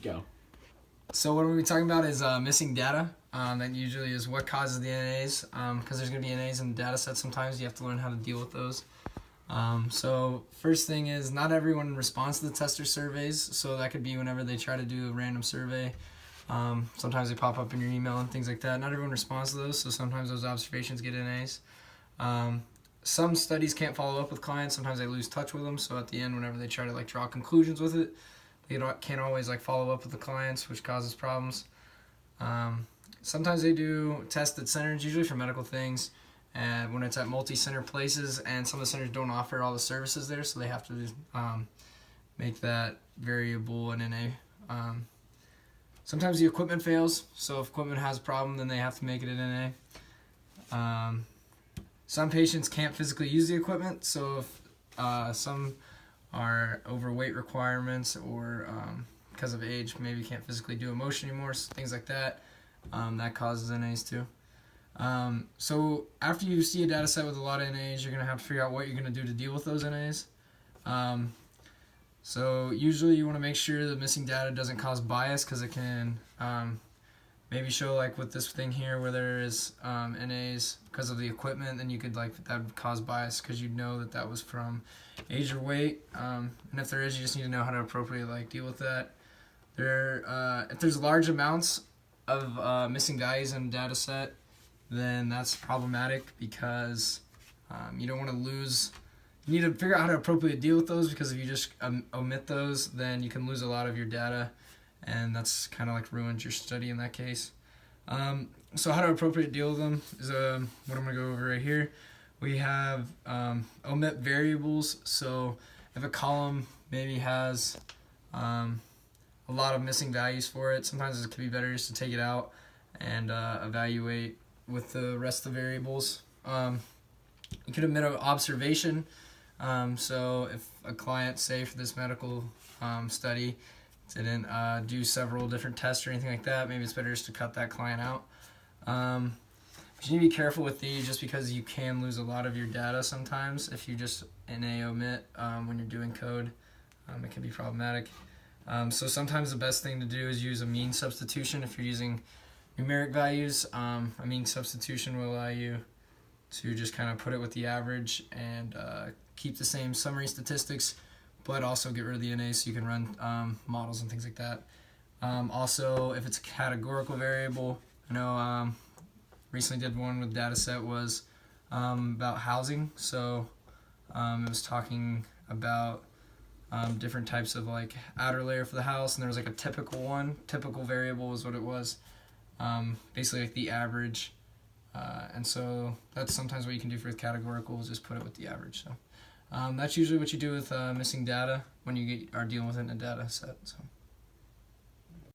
Go. So what we're going to be talking about is missing data. That usually is what causes the NAs, because there's going to be NAs in the data set sometimes. You have to learn how to deal with those. So first thing is not everyone responds to the tester surveys, so that could be whenever they try to do a random survey. Sometimes they pop up in your email and things like that. Not everyone responds to those, so sometimes those observations get NAs. Some studies can't follow up with clients. Sometimes they lose touch with them, so at the end, whenever they try to draw conclusions with it, they can't always follow up with the clients, which causes problems. Sometimes they do tests at centers, usually for medical things, and when it's at multi-center places, and some of the centers don't offer all the services there, so they have to make that variable an NA. Sometimes the equipment fails, so if equipment has a problem, then they have to make it an NA. Some patients can't physically use the equipment, so if some are overweight requirements or because of age, maybe can't physically do a motion anymore, things like that, that causes NAs too. So after you see a data set with a lot of NAs, you're going to have to figure out what you're going to do to deal with those NAs. So usually you want to make sure the missing data doesn't cause bias, because it can maybe show with this thing here where there is NAs because of the equipment, then you could that would cause bias because you'd know that was from age or weight. And if there is, you just need to know how to appropriately deal with that. If there's large amounts of missing values in a data set, then that's problematic because you don't want to lose. You need to figure out how to appropriately deal with those, because if you just omit those, then you can lose a lot of your data, and that's kind of ruins your study in that case. So how to appropriately deal with them is what I'm going to go over right here. We have omit variables. So if a column maybe has a lot of missing values for it, sometimes it could be better just to take it out and evaluate with the rest of the variables. You could omit an observation. So if a client, say for this medical study, didn't do several different tests or anything like that, maybe it's better just to cut that client out. But you need to be careful with these, just because you can lose a lot of your data sometimes if you just NA omit when you're doing code. It can be problematic. So sometimes the best thing to do is use a mean substitution. If you're using numeric values, a mean substitution will allow you to just kind of put it with the average and keep the same summary statistics, but also get rid of the NA so you can run models and things like that. Also, if it's a categorical variable, I know recently did one with data set was about housing. So it was talking about different types of outer layer for the house, and there was a typical one. Typical variable is what it was. Basically the average. And so that's sometimes what you can do for categorical, is just put it with the average. So that's usually what you do with missing data when you are dealing with it in a data set. So.